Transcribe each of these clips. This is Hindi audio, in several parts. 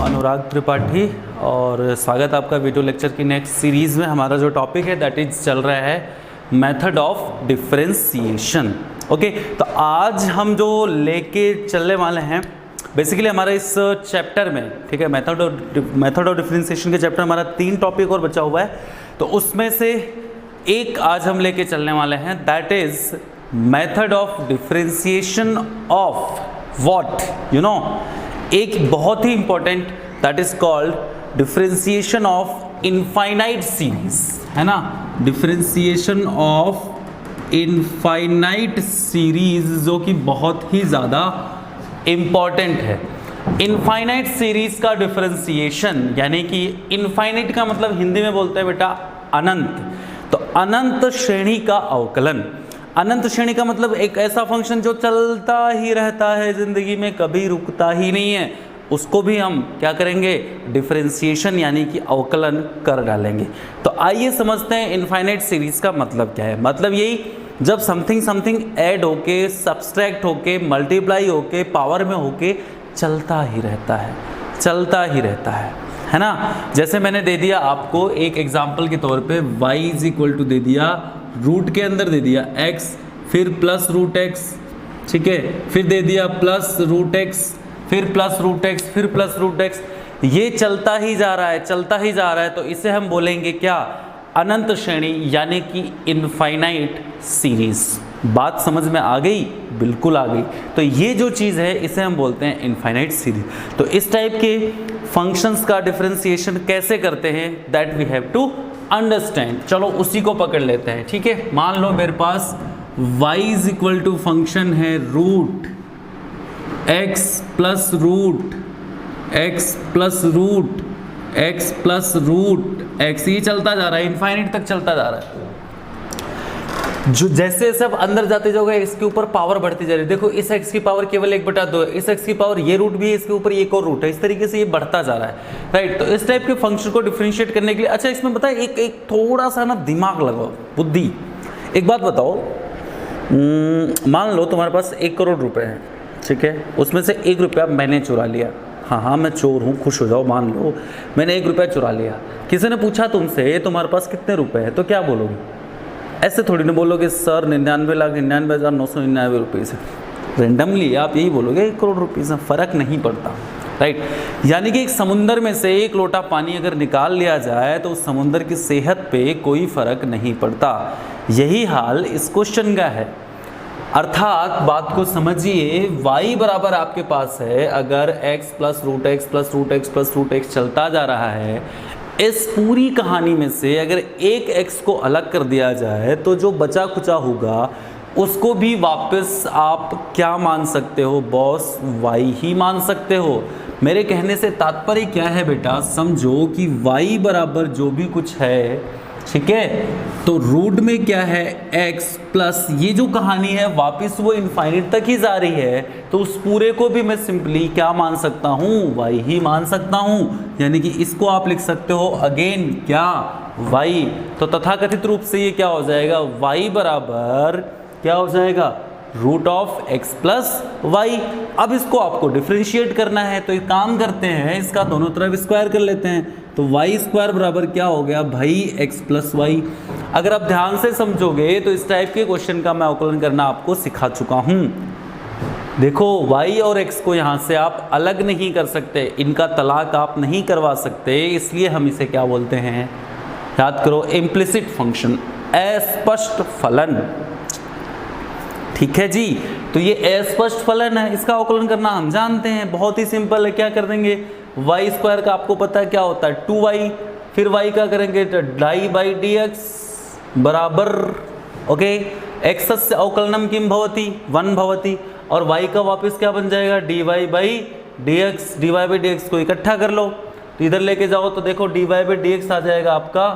अनुराग त्रिपाठी और स्वागत है आपका वीडियो लेक्चर की नेक्स्ट सीरीज़ में। हमारा जो टॉपिक है दैट इज चल रहा है मेथड ऑफ डिफरेंशिएशन। ओके, तो आज हम जो लेके चलने वाले हैं बेसिकली हमारा इस चैप्टर में, ठीक है, मेथड ऑफ डिफरेंशिएशन के चैप्टर हमारा 3 टॉपिक और बचा हुआ है, तो उसमें से एक आज हम लेके चलने वाले हैं that is method of differentiation of what, you know, एक बहुत ही important that is called differentiation of infinite series, है ना, डिफरेंशिएशन ऑफ इनफाइनाइट सीरीज, जो कि बहुत ही ज़्यादा इंपॉर्टेंट है। इनफाइनाइट सीरीज का डिफरेंशिएशन, यानी कि इनफाइनाइट का मतलब हिंदी में बोलते हैं बेटा अनंत, तो अनंत श्रेणी का अवकलन। अनंत श्रेणी का मतलब एक ऐसा फंक्शन जो चलता ही रहता है जिंदगी में, कभी रुकता ही नहीं है, उसको भी हम क्या करेंगे, डिफरेंशिएशन यानी कि अवकलन कर डालेंगे। तो आइए समझते हैं इनफाइनाइट सीरीज का मतलब क्या है। मतलब यही, जब समथिंग ऐड होके, सब्सट्रैक्ट होके, मल्टीप्लाई होके, पावर में होके चलता ही रहता है, चलता ही रहता है ना। जैसे मैंने दे दिया आपको एक एग्जाम्पल के तौर पे y इज इक्वल टू दे दिया, रूट के अंदर दे दिया x, फिर प्लस रूट x, ठीक है, फिर दे दिया प्लस रूट x, फिर प्लस रूट x, फिर प्लस रूट x, ये चलता ही जा रहा है, चलता ही जा रहा है, तो इसे हम बोलेंगे क्या, अनंत श्रेणी यानी कि इनफाइनाइट सीरीज। बात समझ में आ गई? बिल्कुल आ गई। तो ये जो चीज़ है इसे हम बोलते हैं इनफाइनाइट सीरीज। तो इस टाइप के फंक्शंस का डिफरेंशिएशन कैसे करते हैं that we have to understand. चलो उसी को पकड़ लेते हैं, ठीक है। मान लो मेरे पास y is equal to function है root x plus root x plus root x plus root x, ये चलता जा रहा है, इनफाइनाइट तक चलता जा रहा है। जो जैसे सब अंदर जाते जाओगे इसके ऊपर पावर बढ़ती जा रही है। देखो इस x की पावर केवल 1/2 है, इस x की पावर ये रूट भी है, इसके ऊपर एक और रूट है, इस तरीके से ये बढ़ता जा रहा है, राइट। तो इस टाइप के फंक्शन को डिफरेंशिएट करने के लिए, अच्छा इसमें बताए एक थोड़ा सा ना दिमाग लगाओ, बुद्धि। एक बात बताओ, मान लो तुम्हारे पास 1 करोड़ रुपए हैं, ठीक है, उसमें से 1 रुपया मैंने चुरा लिया। हाँ मैं चोर हूँ, खुश हो जाओ, मान लो मैंने 1 रुपया चुरा लिया। किसी ने पूछा तुमसे तुम्हारे पास कितने रुपए हैं, तो क्या बोलोगे? ऐसे थोड़ी ना बोलोगे सर 99,99,999 रुपये से, रेंडमली आप यही बोलोगे 1 करोड़ रुपये से, फ़र्क नहीं पड़ता, राइट। यानी कि एक समुंदर में से 1 लोटा पानी अगर निकाल लिया जाए तो उस समुंदर की सेहत पे कोई फ़र्क नहीं पड़ता। यही हाल इस क्वेश्चन का है। अर्थात बात को समझिए, y बराबर आपके पास है, अगर x plus root x plus root x plus root x चलता जा रहा है, इस पूरी कहानी में से अगर एक x को अलग कर दिया जाए तो जो बचा खुचा होगा उसको भी वापस आप क्या मान सकते हो बॉस, y ही मान सकते हो। मेरे कहने से तात्पर्य क्या है बेटा, समझो कि y बराबर जो भी कुछ है, ठीक है, तो रूट में क्या है x प्लस ये जो कहानी है वापस वो इनफाइनाइट तक ही जा रही है, तो उस पूरे को भी मैं सिंपली क्या मान सकता हूँ, y ही मान सकता हूँ। यानी कि इसको आप लिख सकते हो अगेन क्या, y। तो तथाकथित रूप से ये क्या हो जाएगा, y बराबर क्या हो जाएगा, root of x plus y. अब इसको आपको डिफरेंशिएट करना है, तो एक काम करते हैं, इसका दोनों तरफ स्क्वायर कर लेते हैं, तो वाई स्क्वायर बराबर क्या हो गया भाई, x प्लस वाई। अगर आप ध्यान से समझोगे तो इस टाइप के क्वेश्चन का मैं अवकलन करना आपको सिखा चुका हूँ। देखो y और x को यहाँ से आप अलग नहीं कर सकते, इनका तलाक आप नहीं करवा सकते, इसलिए हम इसे क्या बोलते हैं, याद करो, इम्प्लिसिट फंक्शन, अस्पष्ट फलन, ठीक है जी। तो ये अस्पष्ट फलन है, इसका अवकलन करना हम जानते हैं, बहुत ही सिंपल है। क्या कर देंगे, वाई स्क्वायर का आपको पता है क्या होता है 2y, फिर y का करेंगे तो डाई बाई डी एक्स बराबर, ओके, x से अवकलनम किम भवति 1 भवति, और y का वापस क्या बन जाएगा, dy by d x, dy by d x को इकट्ठा कर लो, तो इधर लेके जाओ तो देखो dy बाई डी एक्स आ जाएगा आपका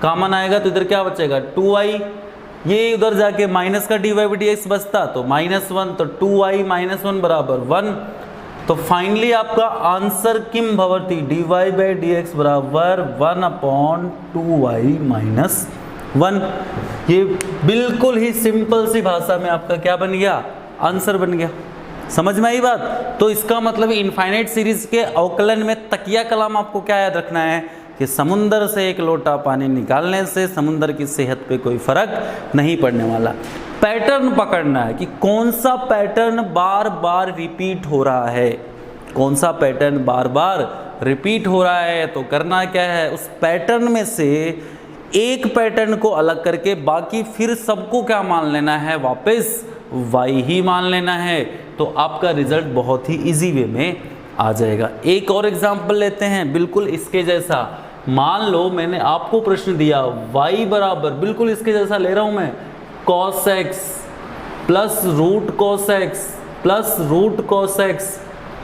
कॉमन आएगा, तो इधर क्या बचेगा 2y, ये उधर जाके माइनस का dy बाई डी एक्स बचता तो -1, तो 2y - 1 बराबर 1। तो फाइनली आपका आंसर किम भवति, dy बाई डी एक्स बराबर 1/2y - 1। ये बिल्कुल ही सिंपल सी भाषा में आपका क्या बन गया, आंसर बन गया। समझ में आई बात? तो इसका मतलब इनफाइनाइट सीरीज के अवकलन में तकिया कलाम आपको क्या याद रखना है कि समुंदर से एक लोटा पानी निकालने से समुंदर की सेहत पे कोई फर्क नहीं पड़ने वाला। पैटर्न पकड़ना है कि कौन सा पैटर्न बार बार रिपीट हो रहा है, कौन सा पैटर्न बार बार रिपीट हो रहा है। तो करना क्या है, उस पैटर्न में से एक पैटर्न को अलग करके बाकी फिर सबको क्या मान लेना है, वापस y ही मान लेना है। तो आपका रिजल्ट बहुत ही इजी वे में आ जाएगा। एक और एग्जांपल लेते हैं बिल्कुल इसके जैसा। मान लो मैंने आपको प्रश्न दिया y बराबर, बिल्कुल इसके जैसा ले रहा हूं मैं, cos x plus root cos x plus root cos x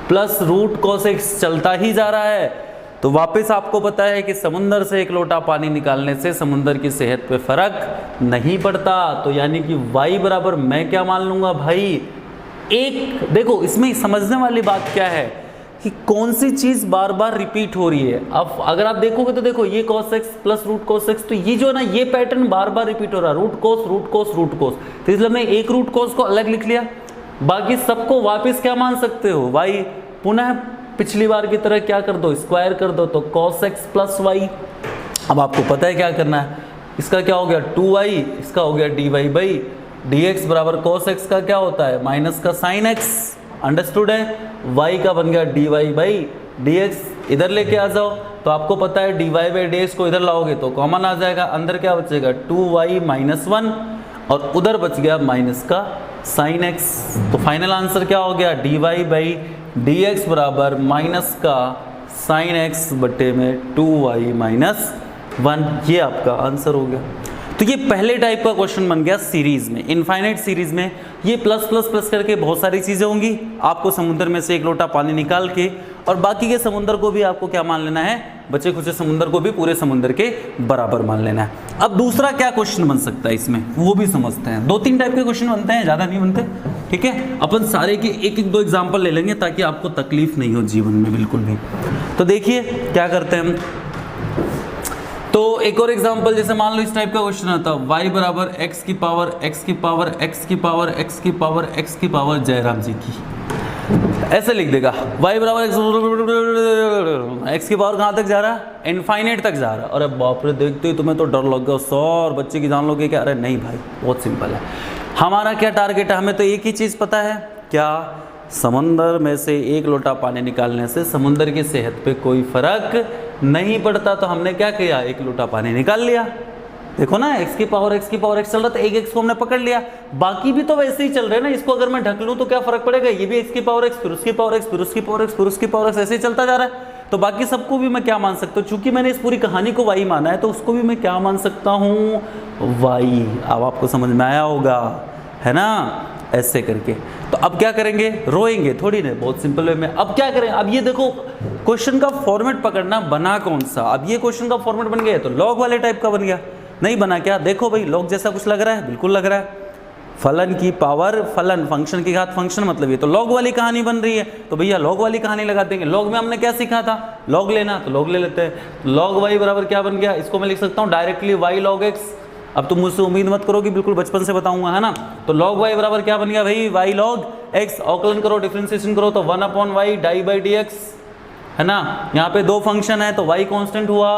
plus root cos x चलता ही जा रहा है। तो वापस आपको पता है कि समुंदर से एक लोटा पानी निकालने से समुंदर की सेहत पे फर्क नहीं पड़ता। तो यानी कि y बराबर मैं क्या मान लूंगा भाई, एक। देखो इसमें समझने वाली बात क्या है कि कौन सी चीज बार बार रिपीट हो रही है। अब अगर आप देखोगे तो देखो ये cos x plus root cos x, तो ये जो है ना ये पैटर्न बार बार रिपीट हो रहा है, root cos root cos root cos। तो इसलिए मैं एक रूट cos को अलग लिख लिया, बाकी सबको वापस क्या मान सकते हो y। पुनः पिछली बार की तरह क्या कर दो, स्क्वायर कर दो, तो cos x प्लस वाई। अब आपको पता है क्या करना है, इसका क्या हो गया 2y, इसका हो गया dy बाई dx बराबर cos x का क्या होता है माइनस का sin x। अंडरस्टूड है? y का बन गया dy बाई dx। इधर लेके आ जाओ तो आपको पता है dy बाई dx को इधर लाओगे तो कॉमन आ जाएगा, अंदर क्या बचेगा 2y माइनस 1 और उधर बच गया माइनस का sin x। तो फाइनल आंसर क्या हो गया dy बाई dx बराबर माइनस का sin x बटे में 2y माइनस 1। ये आपका आंसर हो गया। तो ये पहले टाइप का क्वेश्चन बन गया सीरीज में। इनफाइनाइट सीरीज में ये प्लस प्लस प्लस करके बहुत सारी चीज़ें होंगी। आपको समुद्र में से एक लोटा पानी निकाल के और बाकी के समुद्र को भी आपको क्या मान लेना है, बचे खुचे समुद्र को भी पूरे समुद्र के बराबर मान लेना है। अब दूसरा क्या क्वेश्चन बन सकता है इसमें, वो भी समझते हैं। 2-3 टाइप के क्वेश्चन बनते हैं, ज़्यादा नहीं बनते, ठीक है। अपन सारे के एक एक 2 एग्जाम्पल ले लेंगे ताकि आपको तकलीफ नहीं हो जीवन में बिल्कुल भी। तो देखिए क्या करते हैं हम। तो एक और एग्जांपल, जैसे मान लो इस टाइप का क्वेश्चन आता है y बराबर x की पावर x की पावर x की पावर x की पावर x की पावर जयराम जी की। ऐसे लिख देगा y बराबर x की पावर कहाँ तक जा रहा है, इनफाइनाइट तक जा रहा है। अरे बाप रे, देखते ही तुम्हें तो डर लग गया सर, बच्चे की जान लोगे क्या? अरे नहीं भाई, बहुत सिंपल है। हमारा क्या टारगेट है, हमें तो एक ही चीज़ पता है, क्या, समंदर में से एक लोटा पानी निकालने से समुंदर की सेहत पे कोई फर्क नहीं पड़ता। तो हमने क्या किया, एक लोटा पानी निकाल लिया। देखो ना x की पावर x चल रहा था, एक x को हमने पकड़ लिया, बाकी भी तो वैसे ही चल रहे हैं ना। इसको अगर मैं ढक लूँ तो क्या फर्क पड़ेगा, ये भी x की पावर x, फिर उसकी पावर x, फिर उसकी पावर x, फिर उसकी पावर x, ऐसे ही चलता जा रहा है। तो बाकी सबको भी मैं क्या मान सकता हूँ, चूंकि मैंने इस पूरी कहानी को y माना है तो उसको भी मैं क्या मान सकता हूँ, y। अब आपको समझ में आया होगा, है ना, ऐसे करके। तो अब क्या करेंगे, रोएंगे थोड़ी ना, बहुत सिंपल वे में। अब क्या करें, अब ये देखो क्वेश्चन का फॉर्मेट पकड़ना, बना कौन सा। अब ये क्वेश्चन का फॉर्मेट बन गया तो लॉग वाले टाइप का बन गया, नहीं बना क्या, देखो भाई लॉग जैसा कुछ लग रहा है, बिल्कुल लग रहा है। फलन की पावर फलन, फंक्शन की घात फंक्शन, मतलब ये तो लॉग वाली कहानी बन रही है। तो भैया लॉग वाली कहानी लगा देंगे। लॉग में हमने क्या सीखा था, लॉग लेना, तो लॉग ले लेते हैं। लॉग वाई बराबर क्या बन गया, इसको मैं लिख सकता हूँ डायरेक्टली वाई लॉग एक्स। अब तुम मुझसे उम्मीद मत करो कि बिल्कुल बचपन से बताऊंगा, है ना। तो log y बराबर क्या बन गया भाई, y log x। अवकलन करो, डिफरेंशिएशन करो तो 1/y डाई बाई dx, है ना। यहाँ पे 2 फंक्शन है तो y कांस्टेंट हुआ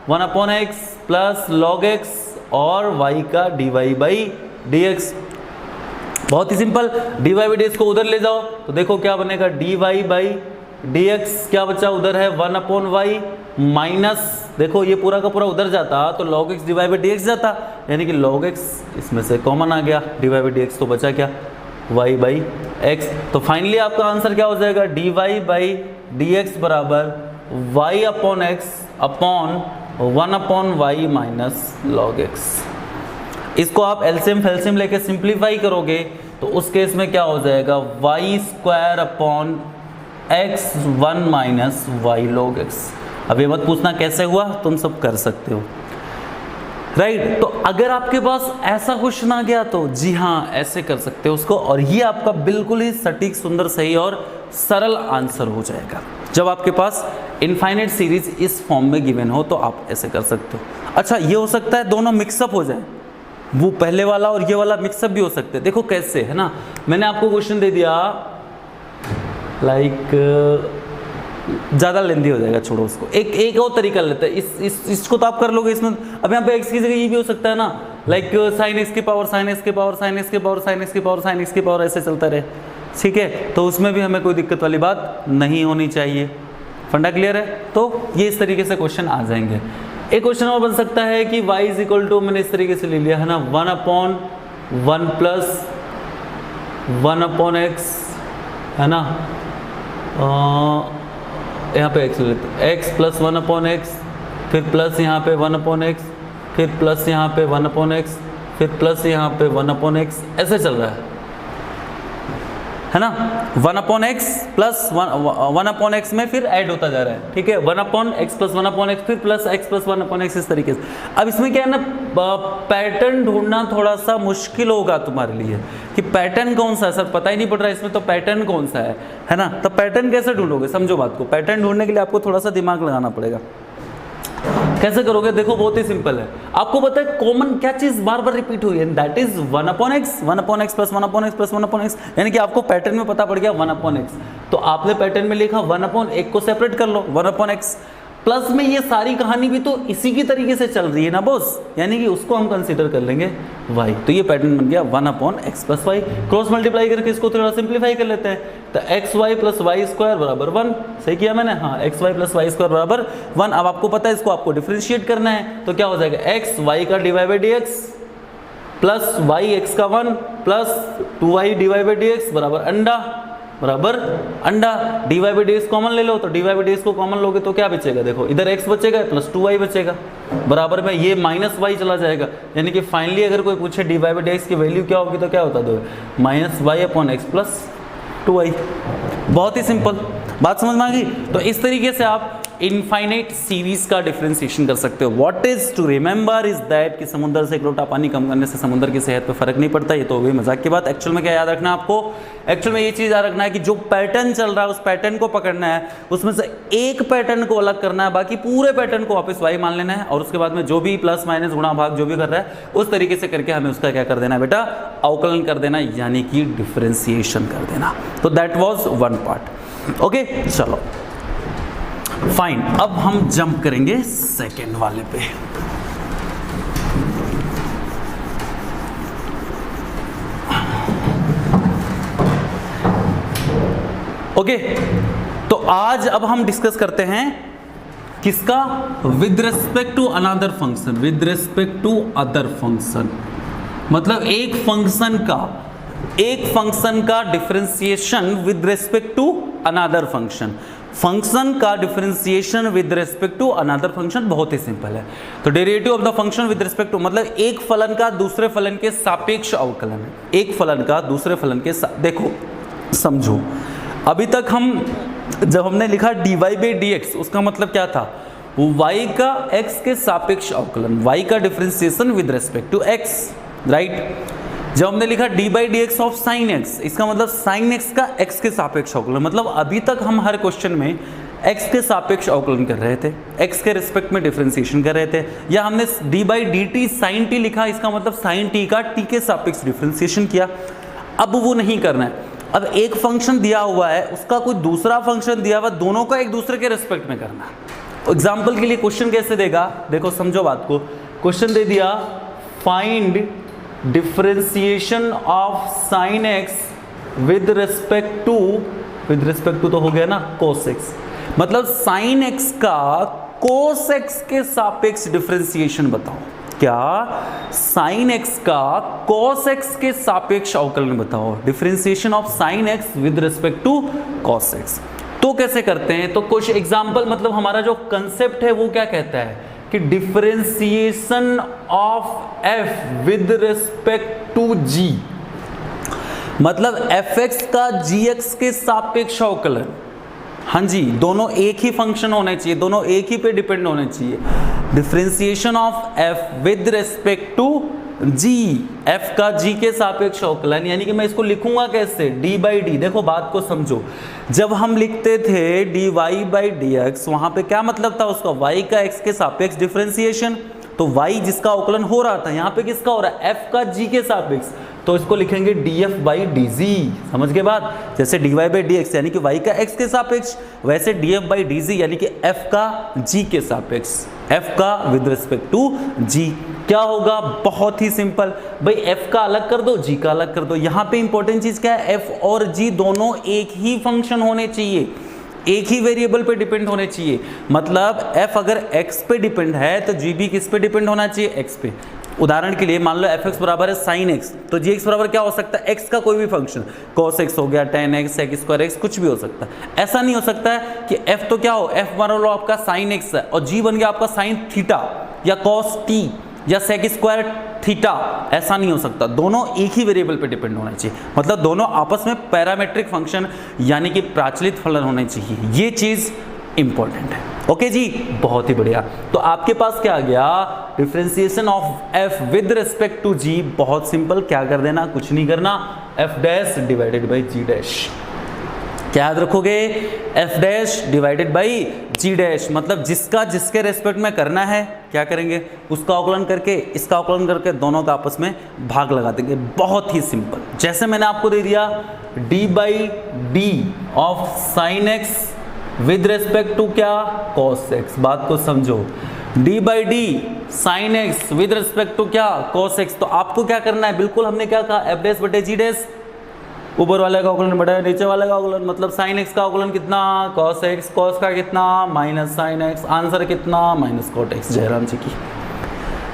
1/x प्लस log x और y का dy बाई dx। बहुत ही सिंपल, dy बाई dx को उधर ले जाओ तो देखो क्या बनेगा, dy बाई dx क्या बचा, उधर है 1/y माइनस, देखो ये पूरा का पूरा उधर जाता तो log x divide by dx जाता, यानी कि log x इसमें से कॉमन आ गया, डिवाइड बाई dx तो बचा क्या, y बाई x। तो फाइनली आपका आंसर क्या हो जाएगा, dy बाई dx बराबर y upon x upon 1/y minus log x। इसको आप एलसीएम फेल्सियम लेके सिंप्लीफाई करोगे तो उस केस में क्या हो जाएगा, y square upon x 1 minus y log x। अब ये मत पूछना कैसे हुआ, तुम सब कर सकते हो, राइट। तो अगर आपके पास ऐसा क्वेश्चन आ गया तो जी हाँ ऐसे कर सकते हो उसको, और ये आपका बिल्कुल ही सटीक, सुंदर, सही और सरल आंसर हो जाएगा। जब आपके पास इनफाइनाइट सीरीज इस फॉर्म में गिवन हो तो आप ऐसे कर सकते हो। अच्छा, ये हो सकता है दोनों मिक्सअप हो जाए, वो पहले वाला और ये वाला मिक्सअप भी हो सकते हैं। देखो कैसे, है ना। मैंने आपको क्वेश्चन दे दिया लाइक ज़्यादा लेंदी हो जाएगा, छोड़ो उसको। एक और तरीका लेते हैं, इसको तो आप कर लोगे इसमें। अब यहाँ पे x की जगह ये भी हो सकता है ना, लाइक साइन एक्स की पावर साइन एक्स की पावर साइन एक्स की पावर साइन एक्स की पावर साइन एक्स की पावर, ऐसे चलता रहे, ठीक है। तो उसमें भी हमें कोई दिक्कत वाली बात नहीं होनी चाहिए। फंडा क्लियर है? तो ये इस तरीके से क्वेश्चन आ जाएंगे। एक क्वेश्चन और बन सकता है कि y इज इक्वल टू, मैंने इस तरीके से ले लिया है ना, 1/1 प्लस 1/x है ना, यहाँ पे x ले लेते हैं, x प्लस 1/x, फिर प्लस यहाँ पे 1/x, फिर प्लस यहाँ पे 1/x, फिर प्लस यहाँ पे 1/x, ऐसे चल रहा है ना। 1/x प्लस 1/x में फिर ऐड होता जा रहा है, ठीक है। 1/x प्लस 1/x, फिर प्लस x प्लस 1/x, इस तरीके से। अब इसमें क्या है ना, पैटर्न ढूंढना थोड़ा सा मुश्किल होगा तुम्हारे लिए कि पैटर्न कौन सा है, सर पता ही नहीं पड़ रहा है इसमें, तो पैटर्न कौन सा है ना। तो पैटर्न कैसे ढूंढोगे, समझो बात को। पैटर्न ढूंढने के लिए आपको थोड़ा सा दिमाग लगाना पड़ेगा। कैसे करोगे, देखो बहुत ही सिंपल है। आपको पता है कॉमन क्या चीज बार बार रिपीट हुई है, that is 1/x plus 1/x plus 1/x, यानी कि आपको पैटर्न में पता पड़ गया 1/x। तो आपने पैटर्न में लिखा 1/1 को सेपरेट कर लो 1/x, प्लस में ये सारी कहानी भी तो इसी की तरीके से चल रही है ना बॉस, यानी कि उसको हम कंसीडर कर लेंगे y। तो ये पैटर्न बन गया 1/x plus y। Cross multiply करके इसको थोड़ा सिंप्लीफाई कर लेते हैं, तो xy प्लस वाई स्क्वायर बराबर 1। सही किया मैंने, हाँ, xy प्लस वाई स्क्वायर बराबर 1। अब आपको पता है इसको आपको डिफरेंशिएट करना है, तो क्या हो जाएगा, x y का dy by dx plus y x का 1 plus 2y dy by dx बराबर अंडा। dy बाई dx कॉमन ले लो, तो dy बाई dx को कॉमन लोगे तो क्या बचेगा, देखो इधर x बचेगा प्लस 2y बचेगा, बराबर में ये माइनस y चला जाएगा। यानी कि फाइनली अगर कोई पूछे dy बाई dx की वैल्यू क्या होगी, तो क्या होता है, minus y upon x plus 2y। बहुत ही सिंपल बात समझ में आ गई। तो इस तरीके से आप इनफाइनाइट सीरीज का डिफरेंशिएशन कर सकते हो। What is to remember is that कि समुद्र से एक लोटा पानी कम करने से समुद्र की सेहत पे फर्क नहीं पड़ता। ये तो हो गई मजाक की बात। एक्चुअल में क्या याद रखना है आपको, एक्चुअल में ये चीज याद रखना है कि जो पैटर्न चल रहा है उस पैटर्न को पकड़ना है, उसमें से एक पैटर्न को अलग करना है, बाकी पूरे पैटर्न को वापस y मान लेना है, और उसके बाद में जो भी प्लस माइनस गुणा भाग जो भी कर रहा है उस तरीके से करके हमें उसका क्या कर देना है बेटा, अवकलन कर देना, यानी कि डिफरेंशिएशन कर देना। तो that was one part. Okay, चलो फाइन। अब हम जंप करेंगे सेकेंड वाले पे। ओके, तो आज अब हम डिस्कस करते हैं किसका, with respect to another function, with respect to other function, मतलब एक फंक्शन का differentiation with respect to another function. Function का differentiation with respect to another function बहुत ही सिंपल है। तो derivative of the function with respect to मतलब एक फलन का दूसरे फलन के सापेक्ष अवकलन है। एक फलन का दूसरे फलन के देखो समझो, अभी तक हम जब हमने लिखा dy बाई dx, उसका मतलब क्या था, y का x के सापेक्ष अवकलन, y का differentiation with respect to x, right. जब हमने लिखा dy by dx of sine x, इसका मतलब साइन x का x के सापेक्ष अवकलन। मतलब अभी तक हम हर क्वेश्चन में x के सापेक्ष अवकलन कर रहे थे, x के रिस्पेक्ट में डिफरेंशिएशन कर रहे थे, या हमने d by dt sine t लिखा, इसका मतलब साइन t का t के सापेक्ष डिफरेंशिएशन किया। अब वो नहीं करना है। अब एक फंक्शन दिया हुआ है, उसका कोई दूसरा फंक्शन दिया हुआ, दोनों का एक दूसरे के रिस्पेक्ट में करना है। एग्जाम्पल के लिए क्वेश्चन कैसे देगा, देखो समझो बात को। क्वेश्चन दे दिया, find differentiation of sine x with respect to तो हो गया ना cos x, मतलब साइन x का cos x के सापेक्ष डिफरेंशिएशन बताओ। क्या, साइन x का cos x के सापेक्ष अवकलन बताओ, differentiation of sine x with respect to cos x। तो कैसे करते हैं, तो कुछ एग्जांपल, मतलब हमारा जो कंसेप्ट है वो क्या कहता है कि differentiation of f with respect to g, मतलब fx का gx के सापेक्ष अवकलन। हाँ जी, दोनों एक ही फंक्शन होने चाहिए, दोनों एक ही पे डिपेंड होने चाहिए। Differentiation of f with respect to g, f का g के सापेक्ष अवकलन, यानी कि मैं इसको लिखूंगा कैसे, d बाई डी। देखो बात को समझो, जब हम लिखते थे dy बाई dx, वहां पे क्या मतलब था उसका, y का x के सापेक्ष डिफरेंशिएशन। तो y जिसका अवकलन हो रहा था, यहाँ पे किसका हो रहा है, f का g के सापेक्ष, तो इसको लिखेंगे df बाई dz। समझ के बाद, जैसे dy बाई dx यानी कि y का x के सापेक्ष, वैसे df बाई dz यानी कि f का g के सापेक्ष, f का विद रिस्पेक्ट टू g। क्या होगा? बहुत ही सिंपल भाई, f का अलग कर दो, g का अलग कर दो। यहाँ पे इंपॉर्टेंट चीज क्या है? f और g दोनों एक ही फंक्शन होने चाहिए, एक ही वेरिएबल पे डिपेंड होने चाहिए। मतलब f अगर x पे डिपेंड है तो g भी किस पे डिपेंड होना चाहिए? x पे। उदाहरण के लिए मान लो fx बराबर है sin x, तो gx बराबर क्या हो सकता है? x का कोई भी फंक्शन, cos x हो गया, tan x, sec square x, कुछ भी हो सकता है। ऐसा नहीं हो सकता है कि f तो क्या हो, f मान लो आपका sin x है और g बन गया आपका sin थीटा या cos t या sec स्क्वायर थीटा। ऐसा नहीं हो सकता, दोनों एक ही वेरिएबल पे डिपेंड होना चाहिए। मतलब दोनों आपस में पैरामेट्रिक फंक्शन यानी कि प्राचलित फलन होने चाहिए, ये चीज इंपॉर्टेंट है। ओके जी, बहुत ही बढ़िया। तो आपके पास क्या आ गया? Differentiation of f with respect to g। बहुत सिंपल, क्या कर देना? कुछ नहीं करना, f dash divided by g dash. क्या याद रखोगे? f dash divided by g dash. मतलब जिसका जिसके रेस्पेक्ट में करना है क्या करेंगे? उसका अवकलन करके इसका अवकलन करके दोनों का आपस में भाग लगा देंगे। बहुत ही सिंपल। जैसे मैंने आपको दे दिया d by d of sine x with respect to क्या? cos x। बात को समझो, d by d sine x with respect to क्या? cos x। तो आपको क्या करना है? बिल्कुल हमने क्या कहा? f डैश बटे g डैश, ऊपर वाले का अवकलन बटा नीचे वाले का अवकलन। मतलब sin x का अवकलन कितना? cos x। cos का कितना? Minus sin x। आंसर कितना? Minus cot x। Jairam ji की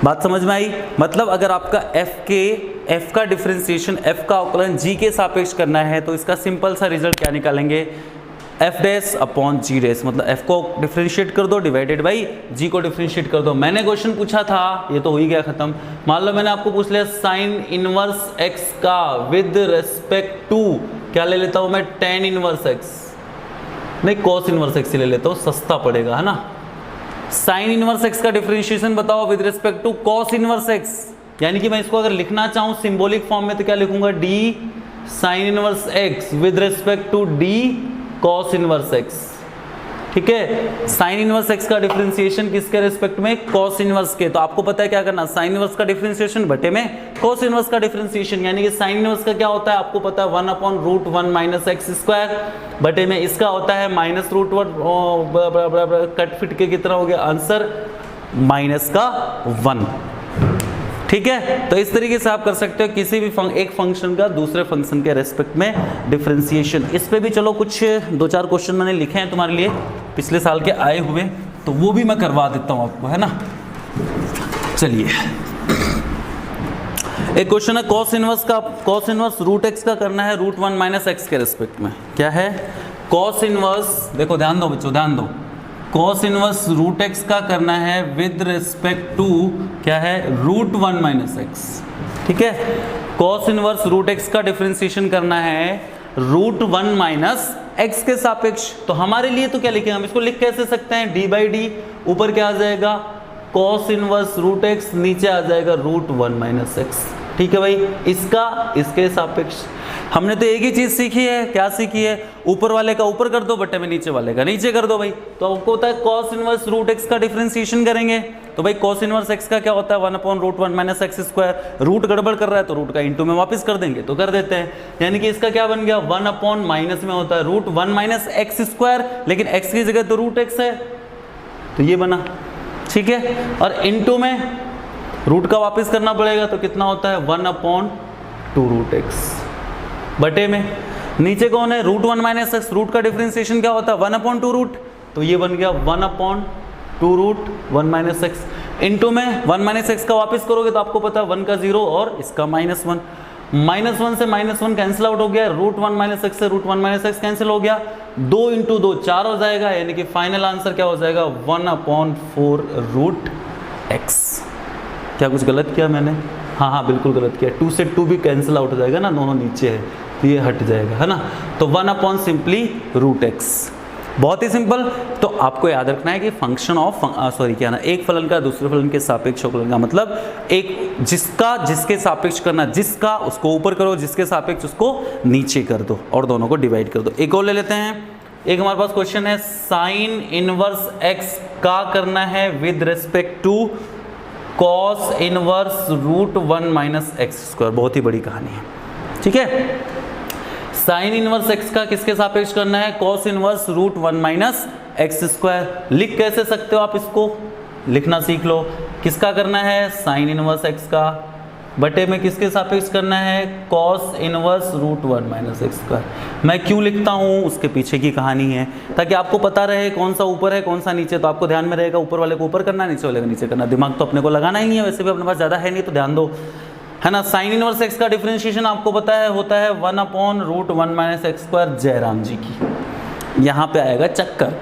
बात समझ में आई? मतलब अगर आपका f का डिफरेंशिएशन, f का अवकलन g के सापेक्ष करना है तो इसका सिंपल सा रिजल्ट क्या निकालेंगे? f dash upon g dash. मतलब f को डिफरेंशिएट कर दो डिवाइडेड बाई g को डिफरेंशिएट कर दो। मैंने क्वेश्चन पूछा था, ये तो हो ही गया खत्म। मान लो मैंने आपको पूछ लिया साइन इनवर्स x का विद रिस्पेक्ट टू क्या ले लेता हूं मैं? tan इनवर्स x, नहीं cos इनवर्स x ले लेता हूं, सस्ता पड़ेगा, है ना। साइन इनवर्स x का डिफरेंशिएशन बताओ with respect to cos inverse x, यानी कि मैं इसको अगर लिखना चाहूं सिंबॉलिक फॉर्म में तो क्या लिखूंगा? d sine inverse x with respect to d cos inverse x। ठीक है, साइन इनवर्स x का डिफरेंशिएशन किसके रेस्पेक्ट में? cos इनवर्स के। तो आपको पता है क्या करना? साइन इनवर्स का डिफरेंशिएशन बटे में cos इनवर्स का डिफरेंशिएशन, यानी कि साइन इनवर्स का क्या होता है आपको पता है? 1 upon root 1 minus x square बटे में इसका होता है माइनस रूट 1, कट फिट के कितना हो गया आंसर? माइनस का 1। ठीक है, तो इस तरीके से आप कर सकते हो किसी भी एक फंक्शन का दूसरे फंक्शन के रेस्पेक्ट में डिफरेंशिएशन। इस पे भी चलो कुछ 2-4 क्वेश्चन मैंने लिखे हैं तुम्हारे लिए, पिछले साल के आए हुए, तो वो भी मैं करवा देता हूं आपको, है ना। चलिए, एक क्वेश्चन है cos इनवर्स रूट एक्स का करना है रूट 1 माइनस एक्स के रेस्पेक्ट में। क्या है? cos इनवर्स, देखो ध्यान दो बच्चों, ध्यान दो। cos इनवर्स रूट एक्स का करना है विद रिस्पेक्ट टू क्या है? Root 1 minus x. ठीक है, cos इनवर्स रूट एक्स का डिफरेंशिएशन करना है रूट 1 माइनस एक्स के सापेक्ष। तो हमारे लिए तो क्या लिखेंगे हम? इसको लिख कैसे सकते हैं? d बाई डी, ऊपर क्या आ जाएगा? cos इनवर्स रूट एक्स, नीचे आ जाएगा रूट 1 माइनस एक्स। ठीक है भाई, इसका इसके सापेक्ष। हमने तो एक ही चीज सीखी है, क्या सीखी है? ऊपर वाले का ऊपर कर दो बटे में नीचे वाले का नीचे कर दो भाई। तो आपको होता है cos इनवर्स रूट एक्स का डिफरेंशिएशन करेंगे, तो भाई cos इनवर्स x का क्या होता है? 1 upon root 1 minus x square. Root गड़बड़ कर रहा है तो रूट का इंटू में वापस कर देंगे, तो कर देते हैं। यानी कि इसका क्या बन गया? 1 अपॉन माइनस में होता है रूट 1 माइनस एक्स स्क्वायर, लेकिन x की जगह तो रूट x है, तो ये बना। ठीक है, और इंटू में रूट का वापस करना पड़ेगा, तो कितना होता है? 1 अपॉन 2 रूट एक्स बटे में नीचे कौन है? Root 1 minus x. रूट का डिफरेंशिएशन क्या होता है? 1 अपॉन 2 रूट, तो ये बन गया 1 upon 2 root 1 minus x. Into में 1 माइनस एक्स का वापस करोगे तो आपको पता है 1 का 0 और इसका -1। -1 से -1 कैंसिल आउट हो गया, रूट 1 माइनस एक्स से रूट 1 माइनस एक्स कैंसिल हो गया, 2 इंटू 2 4 हो जाएगा, यानी कि फाइनल आंसर क्या हो जाएगा? 1 अपॉन 4 रूट एक्स। क्या कुछ गलत किया मैंने? हाँ बिल्कुल गलत किया। 2 से 2 भी कैंसिल आउट हो जाएगा ना, दोनों नीचे है तो ये हट जाएगा, है ना। तो 1 अपॉन सिंपली रूट एक्स। बहुत ही सिंपल। तो आपको याद रखना है कि फंक्शन ऑफ क्या ना, एक फलन का दूसरे फलन के सापेक्ष अवकलन का मतलब एक जिसका जिसके सापेक्ष करना, जिसका उसको ऊपर करो, जिसके सापेक्ष उसको नीचे कर दो और दोनों को डिवाइड कर दो। एक और ले लेते हैं। एक हमारे पास क्वेश्चन है साइन इनवर्स एक्स का करना है with respect to cos inverse root 1 minus x square, बहुत ही बड़ी कहानी है, ठीक है। साइन इनवर्स एक्स का किसके सापेक्ष करना है, cos inverse root 1 minus x square. लिख कैसे सकते हो आप इसको, लिखना सीख लो। किसका करना है, साइन इनवर्स एक्स का, बटे में किसके सापेक्ष करना है, cos inverse root 1 minus x square. मैं क्यों लिखता हूँ, उसके पीछे की कहानी है, ताकि आपको पता रहे कौन सा ऊपर है कौन सा नीचे। तो आपको ध्यान में रहेगा ऊपर वाले को ऊपर करना, नीचे वाले को नीचे करना। दिमाग तो अपने को लगाना ही नहीं है, वैसे भी अपने पास ज़्यादा है नहीं, तो ध्यान दो, है ना। साइन इनवर्स एक्स का डिफरेंशिएशन आपको पता है होता है 1 upon root 1 minus x square, Jairam ji की। यहाँ पे आएगा चक्कर,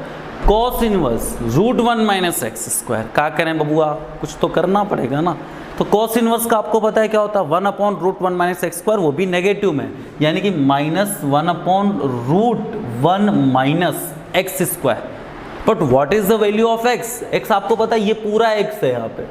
cos inverse root 1 minus x square. क्या करें बबुआ, कुछ तो करना पड़ेगा ना। तो कॉस इनवर्स का आपको पता है क्या होता है, 1 upon root 1 minus x square, वो भी नेगेटिव में, यानी कि minus 1 upon root 1 minus x square. But what is the value of x, x आपको पता है ये पूरा एक्स है, यहाँ पे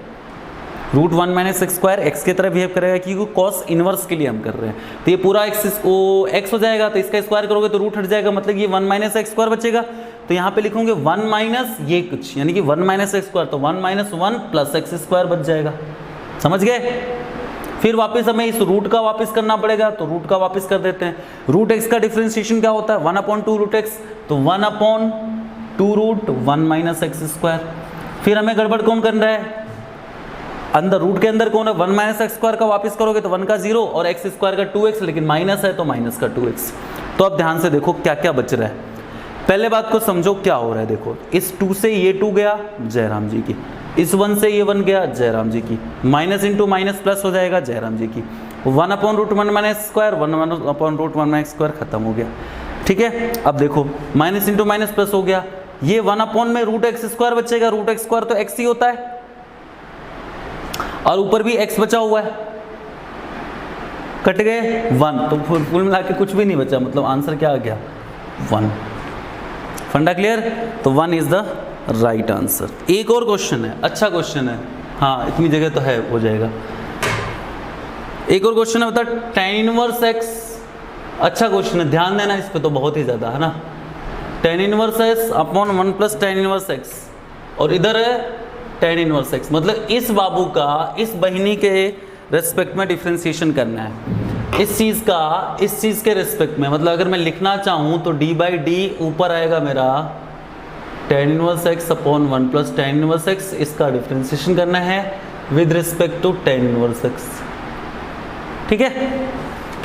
root 1 minus x square x की तरह बिहेव करेगा, क्योंकि कॉस इनवर्स के लिए हम कर रहे हैं। तो ये पूरा एक्स हो जाएगा, तो इसका स्क्वायर करोगे तो रूट हट जाएगा, मतलब ये 1 माइनस एक्स स्क्वायर बचेगा। तो यहाँ पे लिखोगे 1 माइनस ये कुछ, यानी कि 1 माइनस एक्स स्क्वायर, तो 1 माइनस 1 प्लस एक्स स्क्वायर बच जाएगा। समझ गए। फिर वापस हमें इस रूट का वापस करना पड़ेगा, तो रूट का वापस कर देते हैं। रूट एक्स का डिफरेंशिएशन क्या होता है, 1 अपॉन 2 रूट एक्स, तो 1 upon 2 root 1 minus x square. फिर हमें गड़बड़ कौन कर रहा है, अंदर रूट के अंदर कौन है, 1 माइनस एक्स स्क्वायर का वापस करोगे तो 1 का 0 और एक्स स्क्वायर का 2x, लेकिन माइनस है तो माइनस का 2x। तो अब ध्यान से देखो क्या क्या बच रहा है। पहले बात को समझो क्या हो रहा है, देखो इस 2 से ये 2 गया, जयराम जी की। इस 1 से ये 1 गया, जयराम जी की। माइनस इंटू माइनस प्लस हो जाएगा, जयराम जी की। 1 upon root 1 minus square, 1 upon root 1 minus square, खत्म हो गया, ठीक है। अब देखो माइनस इंटू माइनस प्लस हो गया, ये 1 अपॉन में रूट एक्स स्क्वायर बचेगा, रूट एक्स स्क्वायर तो एक्स ही होता है, और ऊपर भी x बचा हुआ है, कट गए 1, तो फुल मिला के कुछ भी नहीं बचा, मतलब आंसर क्या आ गया 1। फंडा क्लियर, तो 1 इज द राइट आंसर। एक और क्वेश्चन है, अच्छा क्वेश्चन है, हाँ इतनी जगह तो है, हो जाएगा। एक और क्वेश्चन है, बता tan इनवर्स x, अच्छा क्वेश्चन है, ध्यान देना इस पे, तो बहुत ही ज्यादा है ना। tan inverse x upon 1 plus tan inverse x, और इधर है tan इनवर्स x, मतलब इस बाबू का इस बहिनी के रेस्पेक्ट में डिफरेंशिएशन करना है, इस चीज़ के रेस्पेक्ट में। मतलब अगर मैं लिखना चाहूँ तो d बाई डी ऊपर आएगा मेरा tan inverse x upon 1 plus tan inverse x, इसका डिफरेंशिएशन करना है with respect to tan inverse x, ठीक है।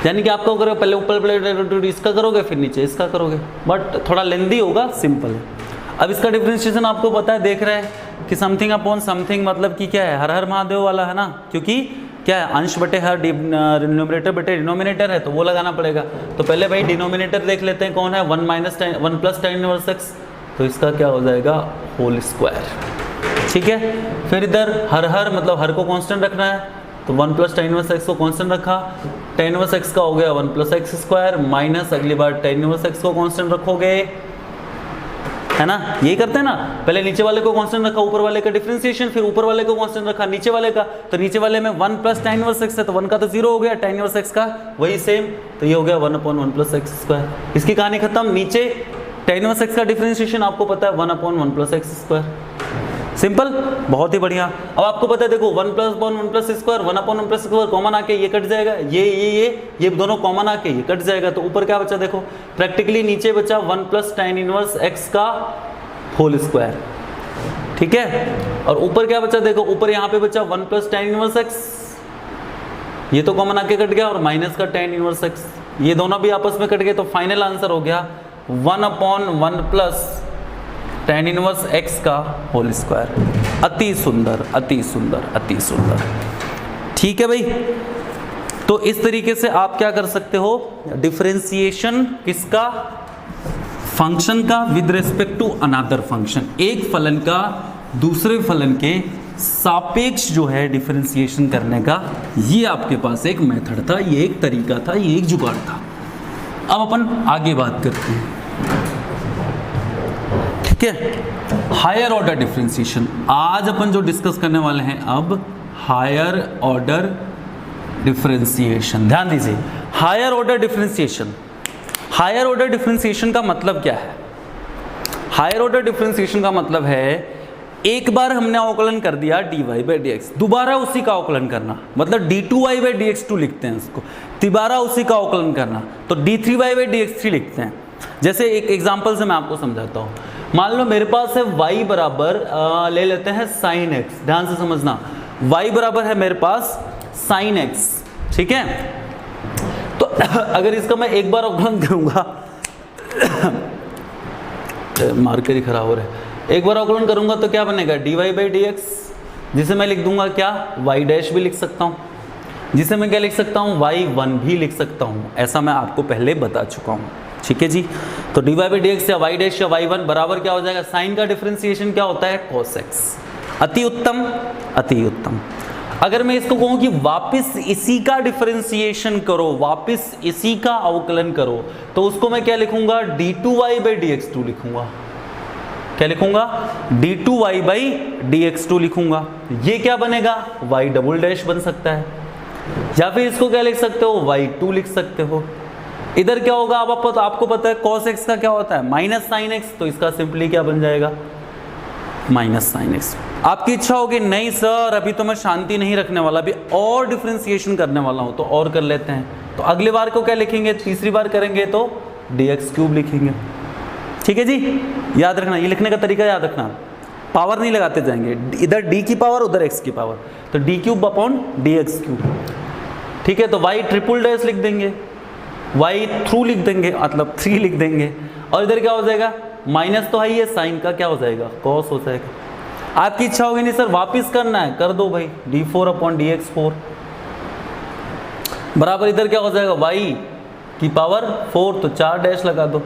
यानी कि आपको अगर पहले ऊपर इसका करोगे फिर नीचे इसका करोगे, बट थोड़ा लेंदी होगा, सिंपल है। अब इसका डिफरेंशिएशन आपको पता है, देख रहे हैं कि समथिंग अपॉन समथिंग, मतलब कि क्या है, हर हर महादेव वाला है ना, क्योंकि क्या है अंश बटे हर, न्यूमरेटर बटे डिनोमिनेटर है, तो वो लगाना पड़ेगा। तो पहले भाई डिनोमिनेटर देख लेते हैं कौन है, 1 प्लस tan इनवर्स x, तो इसका क्या हो जाएगा होल स्क्वायर, ठीक है। फिर इधर हर हर, मतलब हर को कांस्टेंट रखना है, तो 1 प्लस tan इनवर्स x को कांस्टेंट रखा, tan इनवर्स x का हो गया 1 प्लस एक्स स्क्वायर, माइनस अगली बार tan इनवर्स x को कांस्टेंट रखोगे, है ना। यही करते हैं ना, पहले नीचे वाले को कांस्टेंट रखा, ऊपर वाले का डिफरेंशिएशन, फिर ऊपर वाले को कांस्टेंट रखा नीचे वाले का, तो नीचे वाले में 1 प्लस tan इनवर्स x है, तो 1 का तो 0 हो गया, tan इनवर्स x का वही सेम, तो ये हो गया 1 अपॉन 1 प्लस एक्स स्क्वायर। इसकी कहानी खत्म। नीचे tan इनवर्स x का डिफरेंशिएशन आपको पता है 1 upon 1 plus x square, simple, बहुत ही बढ़िया। अब आपको पता है देखो 1 plus square, 1 upon 1 plus square common आके ये कट जाएगा, ये दोनों कॉमन आके ये कट जाएगा, तो ऊपर क्या बचा देखो, प्रैक्टिकली नीचे बचा 1 प्लस tan इनवर्स x का होल स्क्वायर, ठीक है। और ऊपर क्या बचा देखो, ऊपर यहाँ पे बचा 1 प्लस tan इनवर्स x, ये तो कॉमन आके कट गया, और माइनस का tan इनवर्स x, ये दोनों भी आपस में कट गए, तो फाइनल आंसर हो गया 1 upon 1 plus tan inverse x का होल स्क्वायर। अति सुंदर, अति सुंदर, अति सुंदर, ठीक है भाई। तो इस तरीके से आप क्या कर सकते हो, डिफरेंशिएशन किसका, फंक्शन का with respect to another function, एक फलन का दूसरे फलन के सापेक्ष जो है डिफरेंशिएशन करने का, ये आपके पास एक मेथड था, ये एक तरीका था, ये एक जुगाड़ था। अब अपन आगे बात करते हैं, ठीक है। हायर ऑर्डर डिफरेंशिएशन, आज अपन जो डिस्कस करने वाले हैं अब हायर ऑर्डर डिफरेंशिएशन। ध्यान दीजिए, higher order differentiation, higher order differentiation का मतलब क्या है? हायर ऑर्डर डिफरेंशिएशन का मतलब है एक बार हमने अवकलन कर दिया dy बाई डी एक्स, दोबारा उसी का अवकलन करना, मतलब d2y by d x to लिखते हैं उसको, दोबारा उसी का अवकलन करना तो d3y by d x three लिखते हैं। जैसे एक एग्जांपल से मैं आपको समझाता हूँ। मान लो मेरे पास है y बराबर ले लेते हैं sin x, ध्यान से समझना, y बराबर है मेरे पास sin x, ठीक है। तो अगर इसका मैं एक बार अवकलन करूंगा मार्कर ही खराब हो रहा है, एक बार अवकलन करूंगा तो क्या बनेगा dy बाई डी एक्स, जिसे मैं लिख दूंगा क्या y डैश भी लिख सकता हूँ, जिसे मैं क्या लिख सकता हूँ y1 भी लिख सकता हूँ, ऐसा मैं आपको पहले बता चुका हूँ, ठीक है जी। तो dy बाई डी एक्स या y डैश या y1 बराबर क्या हो जाएगा, साइन का डिफरेंशिएशन क्या होता है cos x। अति उत्तम, अति उत्तम। अगर मैं इसको कहूँ कि वापस इसी का डिफरेंशिएशन करो, वापस इसी का अवकलन करो, तो उसको मैं क्या लिखूंगा d2y by d x to लिखूंगा, क्या लिखूंगा d2y by d x to लिखूंगा। ये क्या बनेगा y डबल डैश बन सकता है, या फिर इसको क्या लिख सकते हो y2 लिख सकते हो। इधर क्या होगा अब आपको पता है cos x का क्या होता है माइनस साइन x, तो इसका सिंपली क्या बन जाएगा माइनस साइन x। आपकी इच्छा होगी नहीं सर अभी तो मैं शांति नहीं रखने वाला, अभी और डिफरेंशिएशन करने वाला हूं, तो और कर लेते हैं। तो अगली बार को क्या लिखेंगे, तीसरी बार करेंगे तो dx क्यूब लिखेंगे, ठीक है जी। याद रखना, ये लिखने का तरीका याद रखना, पावर नहीं लगाते जाएंगे, इधर d की पावर उधर x की पावर, तो d cube upon dx cube, ठीक है। तो y ट्रिपल डैश लिख देंगे, y थ्रू लिख देंगे, मतलब 3 लिख देंगे, और इधर क्या हो जाएगा माइनस तो है ही है, साइन का क्या हो जाएगा cos हो जाएगा। आपकी इच्छा होगी नहीं सर वापिस करना है, कर दो भाई d4 अपॉन डी एक्स 4 बराबर इधर क्या हो जाएगा y की पावर 4, तो 4 डैश लगा दो,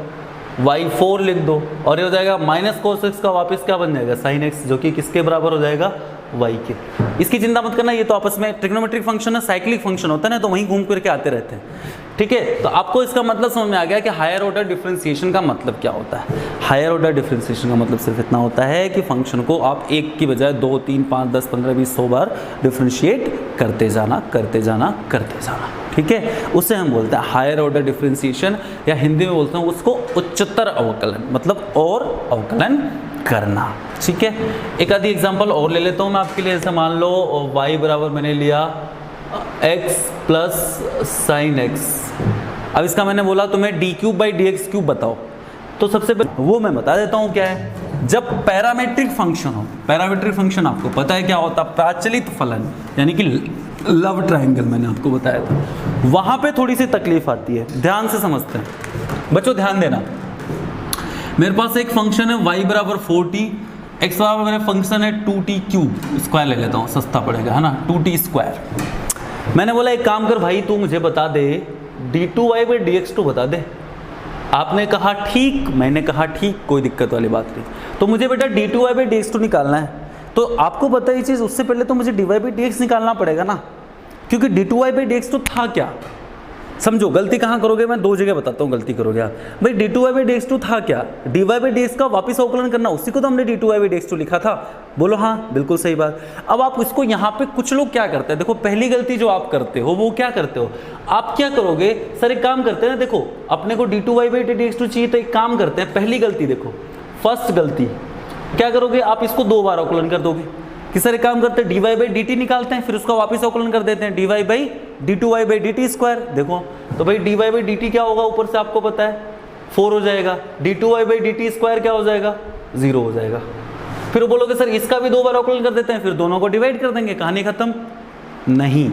y4 लिख दो, और ये हो जाएगा माइनस cos x का वापस क्या बन जाएगा sin x, जो कि किसके बराबर हो जाएगा y के। इसकी चिंता मत करना, ये तो आपस में ट्रिग्नोमेट्रिक फंक्शन है, साइक्लिक फंक्शन होता है ना, तो वहीं घूम फिर के आते रहते हैं, ठीक है। तो आपको इसका मतलब समझ में आ गया कि हायर ऑर्डर डिफरेंशिएशन का मतलब क्या होता है। हायर ऑर्डर डिफरेंशिएशन का मतलब सिर्फ इतना होता है कि फंक्शन को आप एक की बजाय 2, 3, 5, 10, 15, 20, 100 बार डिफरेंशिएट करते जाना करते जाना करते जाना, ठीक है। उसे हम बोलते हैं हायर ऑर्डर डिफरेंशिएशन, या हिंदी में बोलते हैं उसको उच्चतर अवकलन, मतलब और अवकलन करना, ठीक है। एक आधी एग्जांपल और ले लेता हूँ मैं आपके लिए। जैसे मान लो y बराबर मैंने लिया x प्लस साइन x, अब इसका मैंने बोला तुम्हें D cube by d x cube बताओ, तो सबसे पहले वो मैं बता देता हूँ क्या है। जब पैरामेट्रिक फंक्शन हो, पैरामेट्रिक फंक्शन आपको पता है क्या होता है, प्राचलित फलन यानी कि लव ट्रायंगल मैंने आपको बताया था, वहाँ पे थोड़ी सी तकलीफ आती है, ध्यान से समझते हैं बच्चों, ध्यान देना। मेरे पास एक फंक्शन है y बराबर 4t, x बराबर मेरा फंक्शन है 2t क्यूब, स्क्वायर ले लेता हूँ सस्ता पड़ेगा है ना, 2t स्क्वायर। मैंने बोला एक काम कर भाई तू मुझे बता दे d2y by d x two बता दे। आपने कहा ठीक, मैंने कहा ठीक, कोई दिक्कत वाली बात नहीं। तो मुझे बेटा d2y by d x to निकालना है, तो आपको पता है ये चीज़, उससे पहले तो मुझे dy बाई डी एक्स निकालना पड़ेगा ना, क्योंकि d2y by d x to था क्या। समझो गलती कहाँ करोगे, मैं 2 जगह बताता हूँ गलती करोगे आप। भाई d2y by d x to था क्या, dy बाई डी एक्स का वापस अवकलन करना, उसी को तो हमने d2y by d x to लिखा था। बोलो हाँ बिल्कुल सही बात। अब आप इसको यहाँ पे कुछ लोग क्या करते हैं, देखो पहली गलती जो आप करते हो वो क्या करते हो, आप क्या करोगे सर, एक काम करते हैं ना, देखो अपने को d2y by d x to चाहिए, तो एक काम करते हैं, पहली गलती देखो, फर्स्ट गलती क्या करोगे, आप इसको 2 बार अवकलन कर दोगे कि सर एक काम करते हैं dy बाई डी टी निकालते हैं, फिर उसका वापस अवकलन कर देते हैं dy by d2y by D T square. देखो तो भाई dy बाई डी टी क्या होगा, ऊपर से आपको पता है 4 हो जाएगा, d2y by D T square क्या हो जाएगा 0 हो जाएगा। फिर बोलोगे सर इसका भी 2 बार अवकलन कर देते हैं, फिर दोनों को डिवाइड कर देंगे, कहानी खत्म। नहीं,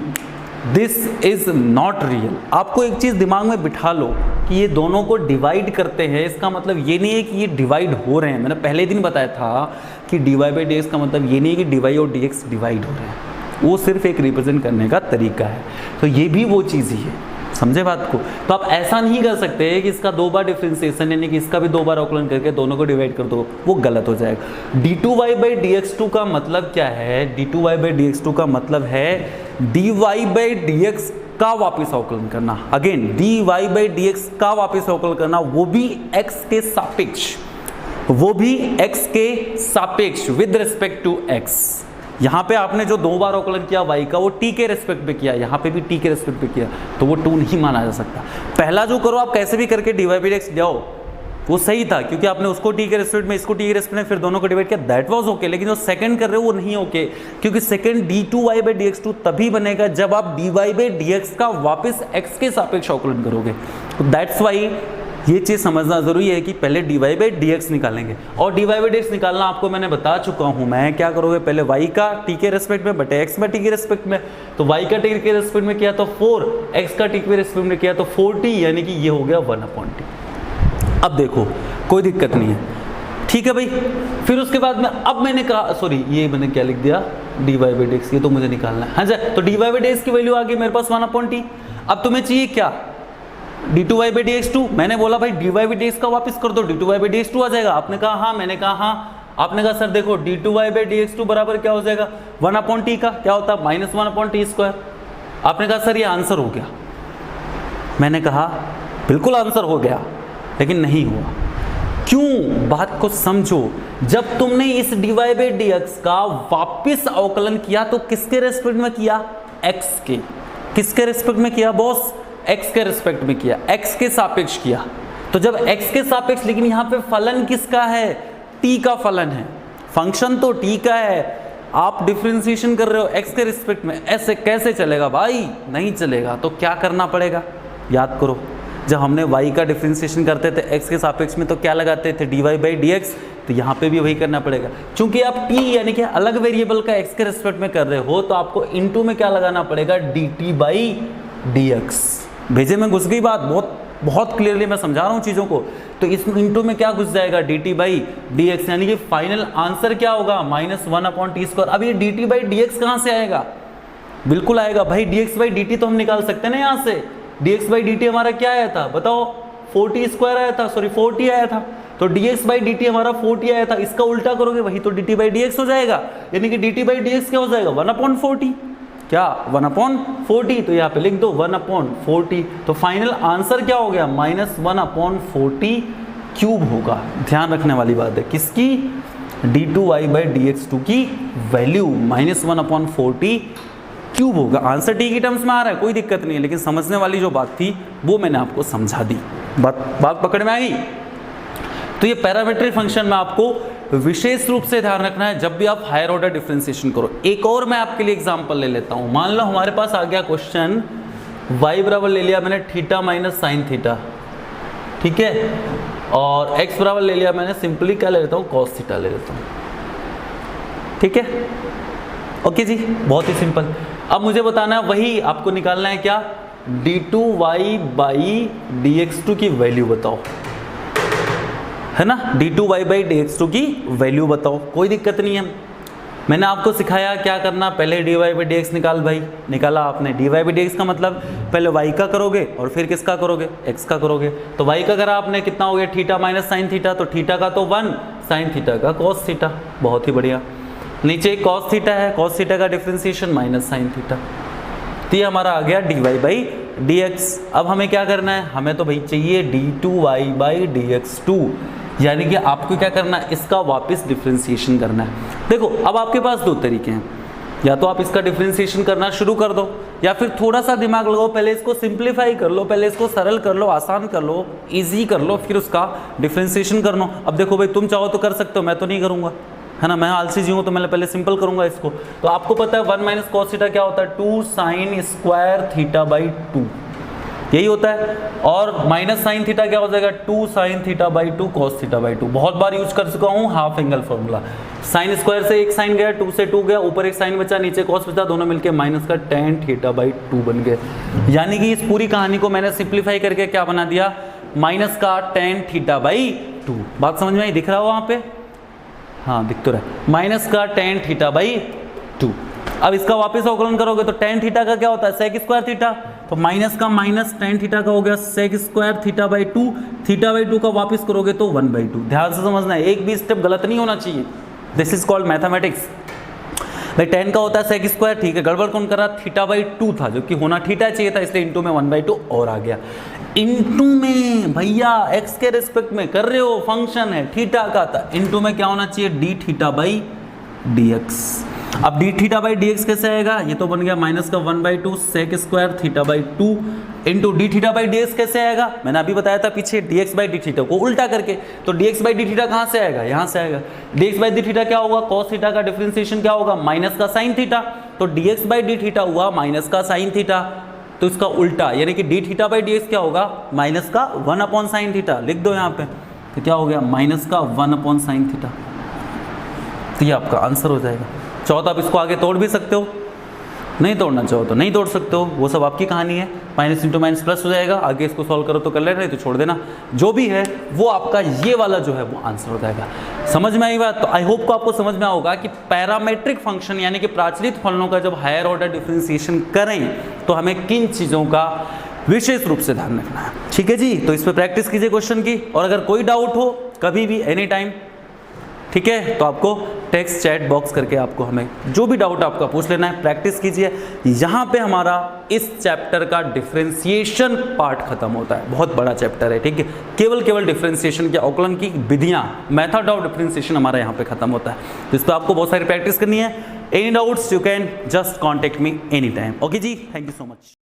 दिस इज नॉट रियल। आपको एक चीज दिमाग में बिठा लो कि ये दोनों को डिवाइड करते हैं, इसका मतलब ये नहीं है कि ये डिवाइड हो रहे हैं। मैंने पहले दिन बताया था कि dy बाई डी एक्स का मतलब ये नहीं है कि dy और dx डिवाइड हो रहे हैं, वो सिर्फ एक रिप्रेजेंट करने का तरीका है। तो ये भी वो चीज़ ही है, समझे बात को। तो आप ऐसा नहीं कर सकते कि इसका 2 बार डिफरेंशिएशन यानी कि इसका भी 2 बार अवकलन करके दोनों को डिवाइड कर दो, वो गलत हो जाएगा। d2y by d x to का मतलब क्या है, d2y by d x to का मतलब है dy बाई डी एक्स का वापिस अवकलन करना। Again dy by d x का वापिस अवकलन करना, वो भी x के सापेक्ष, वो भी x के सापेक्ष विद रिस्पेक्ट टू x। यहाँ पे आपने जो 2 बार अवकलन किया y का, वो t के रेस्पेक्ट पे किया, यहाँ पे भी t के रेस्पेक्ट पे किया, तो वो 2 नहीं माना जा सकता। पहला जो करो आप कैसे भी करके dy बाई डी एक्स जाओ, वो सही था, क्योंकि आपने उसको टी के रेस्पेक्ट में, इसको टी के रेस्पेक्ट में, फिर दोनों को डिवाइड किया, दैट वाज ओके। लेकिन जो सेकंड कर रहे हो वो नहीं ओके, क्योंकि सेकंड d2y/dx2 तभी बनेगा जब आप dy/dx का वापस x के सापेक्ष अवकलन करोगे। तो दैट्स वाई ये चीज़ समझना जरूरी है कि पहले dy/dx निकालेंगे, और dy/dx निकालना आपको मैंने बता चुका हूँ मैं। क्या करोगे, पहले y का t के रेस्पेक्ट में बटे x में t के रेस्पेक्ट में, तो y का t के रेस्पेक्ट में किया तो 4, x का t के रेस्पेक्ट में किया तो 40, यानी कि ये हो गया 1/t। अब देखो कोई दिक्कत नहीं है, ठीक है भाई। फिर उसके बाद में अब मैंने कहा, सॉरी ये मैंने क्या लिख दिया, dy/dx, ये तो मुझे निकालना है। हाँ जी, तो dy/dx की वैल्यू आ गई मेरे पास 1/t। अब तुम्हें चाहिए क्या, d2y/dx2। मैंने बोला भाई dy/dx का वापस कर दो, d2y/dx2 आ जाएगा। आपने कहा हाँ, मैंने कहा हाँ। आपने कहा सर देखो d2y/dx2 बराबर क्या हो जाएगा, 1/t का क्या होता है, -1/t²। आपने कहा सर ये आंसर हो गया। मैंने कहा बिल्कुल आंसर हो गया, लेकिन नहीं हुआ। क्यों, बात को समझो। जब तुमने इस dy/dx का वापस अवकलन किया तो किसके रेस्पेक्ट में किया, x के। किसके रेस्पेक्ट में किया बॉस, x के रेस्पेक्ट में किया, x के सापेक्ष किया। तो जब x के सापेक्ष, लेकिन यहाँ पे फलन किसका है, t का फलन है, फंक्शन तो t का है, आप डिफरेंशिएशन कर रहे हो x के रिस्पेक्ट में, ऐसे कैसे चलेगा भाई, नहीं चलेगा। तो क्या करना पड़ेगा, याद करो, जब हमने y का डिफरेंशिएशन करते थे x के सापेक्ष में तो क्या लगाते थे, dy/dx। तो यहाँ पे भी वही करना पड़ेगा, क्योंकि आप t यानी कि अलग वेरिएबल का x के रिस्पेक्ट में कर रहे हो, तो आपको इनटू में क्या लगाना पड़ेगा, dt/dx। भेजे में घुस गई बात, बहुत क्लियरली मैं समझा रहा हूँ चीज़ों को। तो इस इनटू में क्या घुस जाएगा, dt/dx, यानी कि फाइनल आंसर क्या होगा, -1/t²। अब ये dt/dx कहाँ से आएगा, बिल्कुल आएगा भाई, dx/dt तो हम निकाल सकते हैं ना यहाँ से। dx/dt हमारा क्या आया था बताओ, 40² आया था, सॉरी 40 आया था। तो dx/dt हमारा 40 आया था, इसका उल्टा करोगे वही तो dt/dx हो जाएगा, यानी कि dt/dx क्या हो जाएगा, 1/40। क्या, 1/40। तो यहाँ पे लिख दो 1/40। तो फाइनल आंसर क्या हो गया, -1/40³ होगा। ध्यान रखने वाली बात है किसकी, d2y/dx2 की वैल्यू -1/40³ होगा। आंसर t की टर्म्स में आ रहा है, कोई दिक्कत नहीं है, लेकिन समझने वाली जो बात थी वो मैंने आपको समझा दी। बात पकड़ में आई। तो ये पैरामीट्रिक फंक्शन में आपको विशेष रूप से ध्यान रखना है जब भी आप हायर ऑर्डर डिफरेंशिएशन करो। एक और मैं आपके लिए एग्जांपल ले लेता हूं। मान लो हमारे पास आ गया क्वेश्चन, y बराबर ले लिया मैंने थीटा माइनस साइन थीटा, ठीक है, और x बराबर ले लिया मैंने, सिंपली क्या ले लेता हूं, कॉस थीटा ले लेता हूं, ठीक है। ओके जी, बहुत ही सिंपल। अब मुझे बताना है, वही आपको निकालना है क्या, d2y/dx2 की वैल्यू बताओ, है ना, d2y/dx2 की वैल्यू बताओ। कोई दिक्कत नहीं है, मैंने आपको सिखाया क्या करना, पहले dy/dx निकाल भाई, निकाला आपने। dy/dx का मतलब पहले y का करोगे और फिर किसका करोगे, x का करोगे। तो y का करा आपने, कितना हो गया, थीटा माइनस साइन थीटा, तो थीटा का तो 1, साइन थीटा का कॉस थीटा, बहुत ही बढ़िया। नीचे कॉस थीटा है, कॉस थीटा का डिफरेंशिएशन माइनस साइन थीटा, तो ये हमारा आ गया dy/dx। अब हमें क्या करना है, हमें तो भाई चाहिए d2y/dx2, यानी कि आपको क्या करना है, इसका वापस डिफरेंशिएशन करना है। देखो अब आपके पास दो तरीके हैं, या तो आप इसका डिफरेंशिएशन करना शुरू कर दो, या फिर थोड़ा सा दिमाग लगाओ, पहले इसको सिंप्लीफाई कर लो, पहले इसको सरल कर लो, आसान कर लो, इजी कर लो, फिर उसका डिफरेंशिएशन कर लो। अब देखो भाई, तुम चाहो तो कर सकते हो, मैं तो नहीं करूँगा, है ना, मैं आलसी जी हूँ, तो मैं पहले सिंपल करूँगा इसको। तो आपको पता है 1 माइनस कॉस थीटा क्या होता है, 2 साइन स्क्वायर थीटा/2, यही होता है। और माइनस साइन थीटा क्या हो जाएगा, 2 साइन थीटा/2 कॉस थीटा/2। बहुत बार यूज कर चुका हूँ half angle formula. Sine square से एक साइन गया, 2 से 2 गया, ऊपर एक साइन बचा, नीचे कॉस बचा, दोनों मिलके माइनस का tan थीटा/2 बन गए। यानी कि इस पूरी कहानी को मैंने सिंप्लीफाई करके क्या बना दिया, माइनस का tan थीटा/2। बात समझ में आई, दिख रहा हो वहाँ पे, हाँ दिख तो रहा है, माइनस का tan थीटा/2। अब इसका वापस अवकलन करोगे तो tan थीटा का क्या होता है, सेक स्क्वायर थीटा, तो माइनस का माइनस tan थीटा का हो गया सेक स्क्वायर थीटा/2, थीटा/2 का वापस करोगे तो 1/2। ध्यान से समझना है, एक भी स्टेप गलत नहीं होना चाहिए, दिस इज कॉल्ड मैथमेटिक्स। भाई tan का होता है सेक स्क्वायर, ठीक है, गड़बड़ कौन करा, थीटा/2 था, जो कि होना थीटा चाहिए था, इसलिए इंटू में 1/2 और आ गया। इंटू में भैया x के रिस्पेक्ट में कर रहे हो, फंक्शन है थीटा का था, इंटू में क्या होना चाहिए, d थीटा/dx। अब d theta by d x कैसे आएगा, ये तो बन गया माइनस का 1/2 sec square theta by 2 into d theta by d x कैसे आएगा, मैंने अभी बताया था पीछे d x by d theta को उल्टा करके, तो d x by d theta कहाँ से आएगा, यहाँ से आएगा। D x by d theta क्या होगा, कॉस थीटा का डिफरेंशिएशन क्या होगा, माइनस का साइन थीटा, तो d x by d theta हुआ माइनस का साइन थीटा, तो इसका उल्टा यानी कि D theta by d x क्या होगा, माइनस का 1 अपॉन साइन थीटा, लिख दो यहाँ पे, तो क्या हो गया माइनस का 1 अपॉन साइन थीटा, तो ये आपका आंसर हो जाएगा। चाहो तो आप इसको आगे तोड़ भी सकते हो, नहीं तोड़ना चाहो तो नहीं तोड़ सकते हो, वो सब आपकी कहानी है। माइनस इंटू माइनस प्लस हो जाएगा, आगे इसको सॉल्व करो तो कर लेना, नहीं तो छोड़ देना, जो भी है वो आपका ये वाला जो है वो आंसर हो जाएगा। समझ में आई बात, तो आई होप को आपको समझ में होगा कि पैरामेट्रिक फंक्शन यानी कि प्राचलित फलनों का जब हायर ऑर्डर डिफरेंशिएशन करें तो हमें किन चीज़ों का विशेष रूप से ध्यान रखना है। ठीक है जी, तो इस पर प्रैक्टिस कीजिए क्वेश्चन की, और अगर कोई डाउट हो कभी भी एनी टाइम, ठीक है, तो आपको टेक्स्ट चैट बॉक्स करके आपको हमें जो भी डाउट आपका पूछ लेना है, प्रैक्टिस कीजिए। यहाँ पे हमारा इस चैप्टर का डिफरेंशिएशन पार्ट खत्म होता है, बहुत बड़ा चैप्टर है, ठीक है, केवल डिफरेंशिएशन के अवकलन की विधियाँ, मेथड ऑफ डिफरेंशिएशन हमारा यहाँ पे खत्म होता है, तो इस पर आपको बहुत सारी प्रैक्टिस करनी है। Any doubts you can just contact me any time. Okay जी, थैंक यू सो मच।